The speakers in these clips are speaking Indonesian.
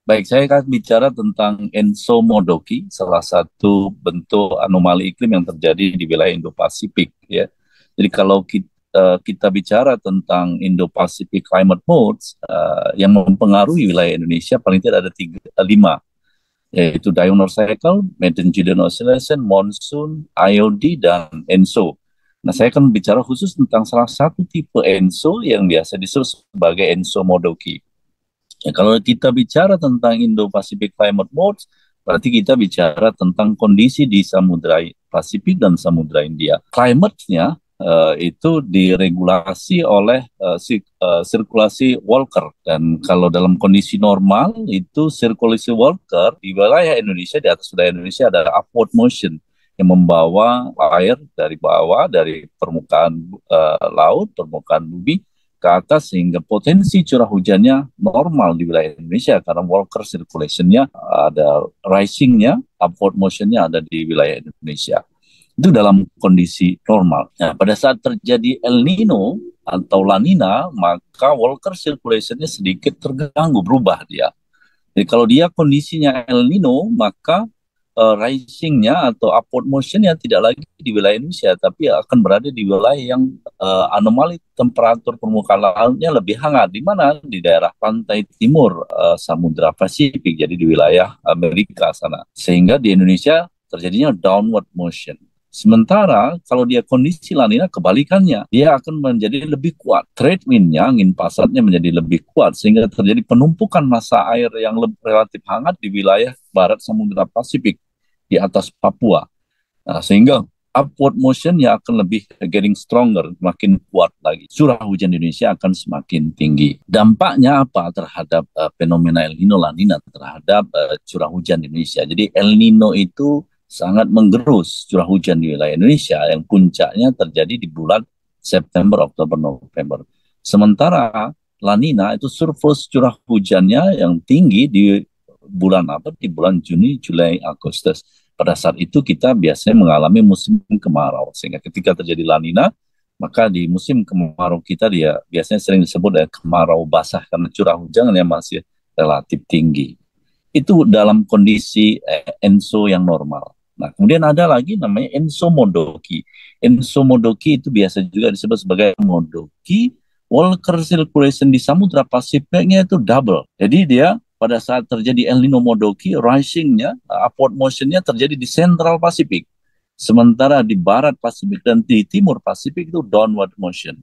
Baik, saya akan bicara tentang Enso Modoki, salah satu bentuk anomali iklim yang terjadi di wilayah Indo-Pasifik. Ya. Jadi kalau kita bicara tentang Indo-Pacific Climate Modes yang mempengaruhi wilayah Indonesia, paling tidak ada lima, yaitu Diurnal Cycle, Maiden-Julian Oscillation, Monsoon, IOD, dan ENSO. Nah, saya akan bicara khusus tentang salah satu tipe ENSO yang biasa disebut sebagai ENSO Modoki. Ya, kalau kita bicara tentang Indo-Pacific Climate Modes, berarti kita bicara tentang kondisi di Samudra Pasifik dan Samudra India. Climate-nya itu diregulasi oleh sirkulasi Walker. Dan kalau dalam kondisi normal, itu sirkulasi Walker di wilayah Indonesia, di atas wilayah Indonesia ada upward motion yang membawa air dari bawah, dari permukaan laut, permukaan bumi, ke atas sehingga potensi curah hujannya normal di wilayah Indonesia karena Walker circulation-nya ada rising-nya, upward motion-nya ada di wilayah Indonesia. Itu dalam kondisi normal. Nah, pada saat terjadi El Nino atau La Nina, maka Walker circulation-nya sedikit terganggu, berubah dia. Jadi kalau dia kondisinya El Nino, maka rising-nya atau upward motion-nya tidak lagi di wilayah Indonesia, tapi akan berada di wilayah yang anomali temperatur permukaan lautnya lebih hangat. Di mana? Di daerah pantai timur Samudra Pasifik, jadi di wilayah Amerika sana. Sehingga di Indonesia terjadinya downward motion. Sementara kalau dia kondisi La Nina kebalikannya, dia akan menjadi lebih kuat. Trade wind-nya, angin pasatnya menjadi lebih kuat sehingga terjadi penumpukan massa air yang relatif hangat di wilayah barat Samudra Pasifik di atas Papua. Nah, sehingga upward motion-nya akan lebih getting stronger, makin kuat lagi. Curah hujan di Indonesia akan semakin tinggi. Dampaknya apa terhadap fenomena El Nino La Nina terhadap curah hujan di Indonesia? Jadi El Nino itu sangat menggerus curah hujan di wilayah Indonesia yang puncaknya terjadi di bulan September, Oktober, November. Sementara La Nina itu surplus curah hujannya yang tinggi di bulan apa? Di bulan Juni, Juli, Agustus. Pada saat itu kita biasanya mengalami musim kemarau. Sehingga ketika terjadi La Nina, maka di musim kemarau kita dia biasanya sering disebut kemarau basah karena curah hujan yang masih relatif tinggi. Itu dalam kondisi ENSO yang normal. Nah, kemudian ada lagi namanya Enso Modoki. Enso Modoki itu biasa juga disebut sebagai Modoki. Walker circulation di Samudra Pasifiknya itu double. Jadi dia pada saat terjadi El Nino Modoki, rising-nya, upward motion-nya terjadi di Central Pacific. Sementara di Barat Pasifik dan di Timur Pasifik itu downward motion.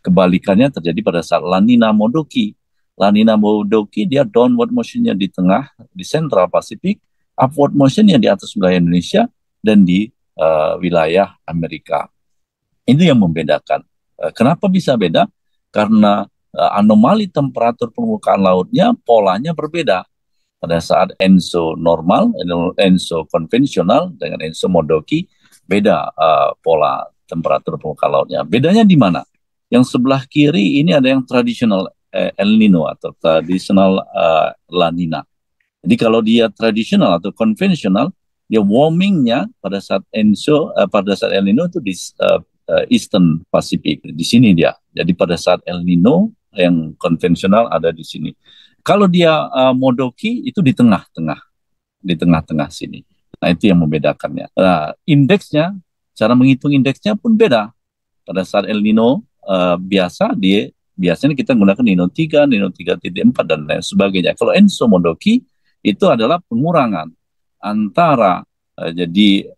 Kebalikannya terjadi pada saat La Nina Modoki. La Nina Modoki dia downward motion-nya di tengah, di Central Pacific, upward motion-nya di atas wilayah Indonesia dan di wilayah Amerika. Itu yang membedakan. Kenapa bisa beda? Karena anomali temperatur permukaan lautnya polanya berbeda. Pada saat ENSO normal, ENSO konvensional dengan ENSO Modoki, beda pola temperatur permukaan lautnya. Bedanya di mana? Yang sebelah kiri ini ada yang tradisional El Nino atau tradisional La Nina. Jadi kalau dia tradisional atau konvensional, dia warmingnya pada saat ENSO, pada saat El Nino itu di Eastern Pacific. Di sini dia. Jadi pada saat El Nino yang konvensional ada di sini. Kalau dia Modoki itu di tengah-tengah sini. Nah, itu yang membedakannya. Nah, indeksnya, cara menghitung indeksnya pun beda. Pada saat El Nino biasanya kita gunakan Nino 3, Nino 3.4 dan lain sebagainya. Kalau Enso Modoki itu adalah pengurangan antara jadi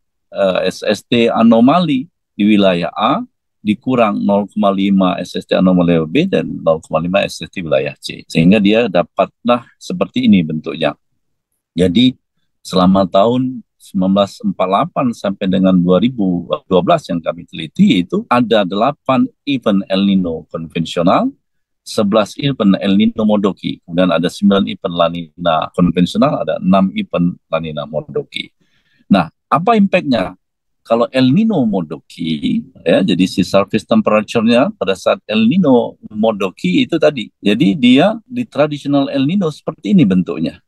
SST anomali di wilayah A dikurang 0,5 SST anomali B dan 0,5 SST wilayah C. Sehingga dia dapatlah seperti ini bentuknya. Jadi selama tahun 1948 sampai dengan 2012 yang kami teliti itu ada 8 event El Nino konvensional, 11 event El Nino Modoki, kemudian ada 9 event La Nina konvensional, ada 6 event La Nina Modoki. Nah, apa impact-nya? Kalau El Nino Modoki, ya, jadi si surface temperature-nya pada saat El Nino Modoki itu tadi. Jadi dia di tradisional El Nino seperti ini bentuknya.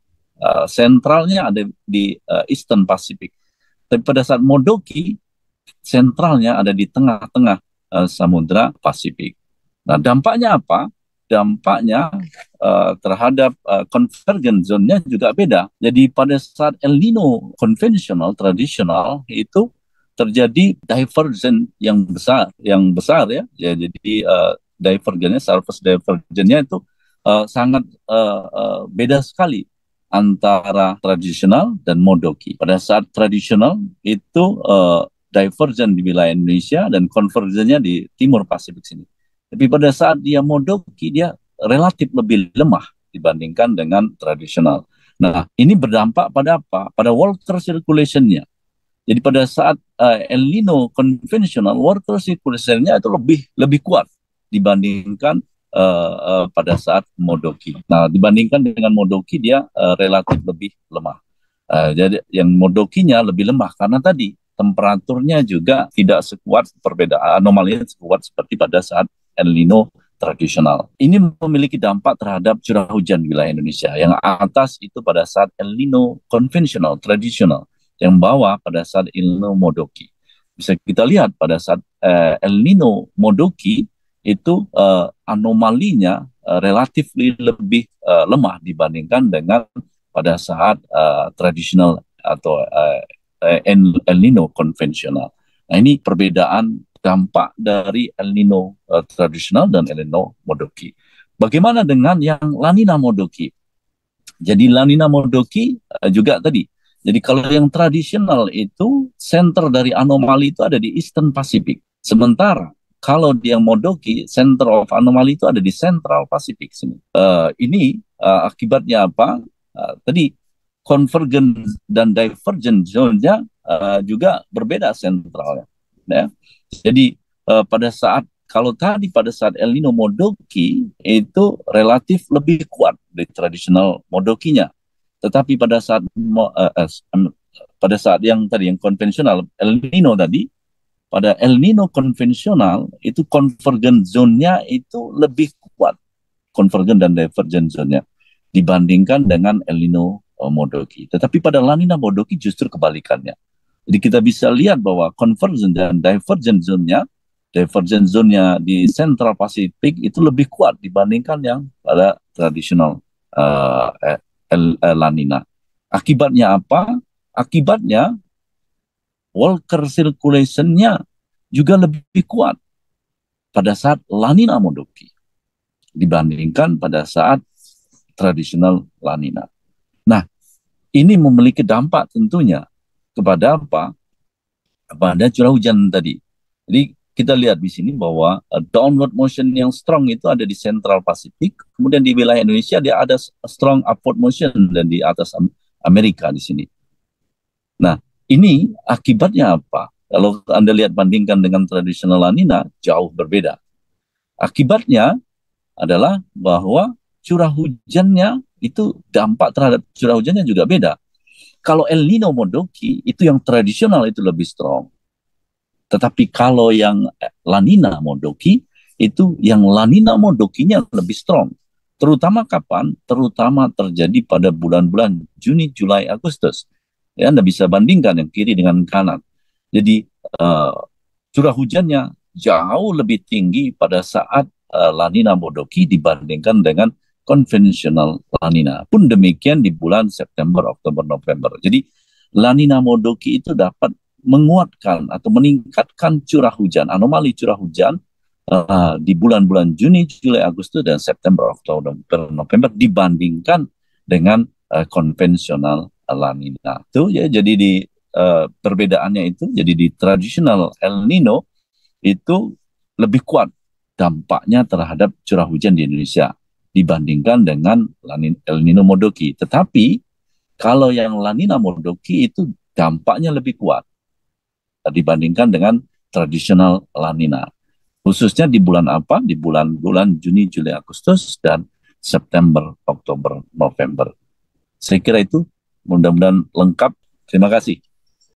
Sentralnya ada di Eastern Pacific. Tapi pada saat Modoki, sentralnya ada di tengah-tengah Samudra Pasifik. Nah, dampaknya apa? dampaknya terhadap convergence zone-nya juga beda. Jadi pada saat El Nino konvensional tradisional itu terjadi divergence yang besar ya. Ya jadi divergennya, surface divergennya itu sangat beda sekali antara tradisional dan modoki. Pada saat tradisional itu divergen di wilayah Indonesia dan konvergennya di Timur Pasifik sini. Tapi pada saat dia modoki, dia relatif lebih lemah dibandingkan dengan tradisional. Nah, ini berdampak pada apa? Pada water circulation-nya. Jadi pada saat El Nino konvensional, water circulation-nya itu lebih kuat dibandingkan pada saat modoki. Nah, dibandingkan dengan modoki, dia relatif lebih lemah. Jadi yang modokinya lebih lemah karena tadi temperaturnya juga tidak sekuat perbedaan anomalinya sekuat seperti pada saat El Nino tradisional. Ini memiliki dampak terhadap curah hujan di wilayah Indonesia. Yang atas itu pada saat El Nino konvensional tradisional, yang bawah pada saat El Nino modoki. Bisa kita lihat pada saat El Nino modoki itu anomalinya relatif lebih lemah dibandingkan dengan pada saat tradisional atau El Nino konvensional. Nah, ini perbedaan dampak dari El Nino tradisional dan El Nino modoki. Bagaimana dengan yang La Nina modoki? Jadi La Nina modoki juga tadi. Jadi kalau yang tradisional itu center dari anomali itu ada di Eastern Pacific. Sementara kalau yang modoki, center of anomali itu ada di Central Pacific sini. Ini akibatnya apa? Tadi convergent dan divergent zone-nya juga berbeda sentralnya. Ya. Jadi pada saat kalau tadi pada saat El Nino modoki itu relatif lebih kuat dari tradisional modokinya, tetapi pada saat yang tadi yang konvensional El Nino tadi, pada El Nino konvensional itu convergent zone-nya itu lebih kuat, convergent dan divergent zone-nya dibandingkan dengan El Nino modoki. Tetapi pada La Nina modoki justru kebalikannya. Jadi kita bisa lihat bahwa convergent dan divergent zone-nya di Central Pacific itu lebih kuat dibandingkan yang pada tradisional La Nina. Akibatnya apa? Akibatnya water circulation-nya juga lebih kuat pada saat La Nina modoki dibandingkan pada saat tradisional La Nina. Nah, ini memiliki dampak tentunya kepada apa? Pada curah hujan tadi. Jadi kita lihat di sini bahwa downward motion yang strong itu ada di Central Pacific, kemudian di wilayah Indonesia dia ada strong upward motion dan di atas Amerika di sini. Nah, ini akibatnya apa? Kalau Anda lihat bandingkan dengan tradisional La Nina, jauh berbeda. Akibatnya adalah bahwa curah hujannya itu dampak terhadap curah hujannya juga beda. Kalau El Nino modoki itu yang tradisional itu lebih strong. Tetapi kalau yang La Nina modoki itu yang La Nina modokinya lebih strong. Terutama kapan? Terutama terjadi pada bulan-bulan Juni, Juli, Agustus. Ya, Anda bisa bandingkan yang kiri dengan kanan. Jadi curah hujannya jauh lebih tinggi pada saat La Nina modoki dibandingkan dengan konvensional La Nina. Pun demikian di bulan September, Oktober, November. Jadi La Nina modoki itu dapat menguatkan atau meningkatkan curah hujan, anomali curah hujan di bulan-bulan Juni, Juli, Agustus, dan September, Oktober, November dibandingkan dengan konvensional La Nina. Itu ya, jadi di perbedaannya itu, jadi di tradisional El Nino itu lebih kuat dampaknya terhadap curah hujan di Indonesia dibandingkan dengan El Nino modoki. Tetapi kalau yang La Nina modoki itu dampaknya lebih kuat dibandingkan dengan tradisional La Nina. Khususnya di bulan apa? Di bulan Juni, Juli, Agustus, dan September, Oktober, November. Saya kira itu mudah-mudahan lengkap. Terima kasih.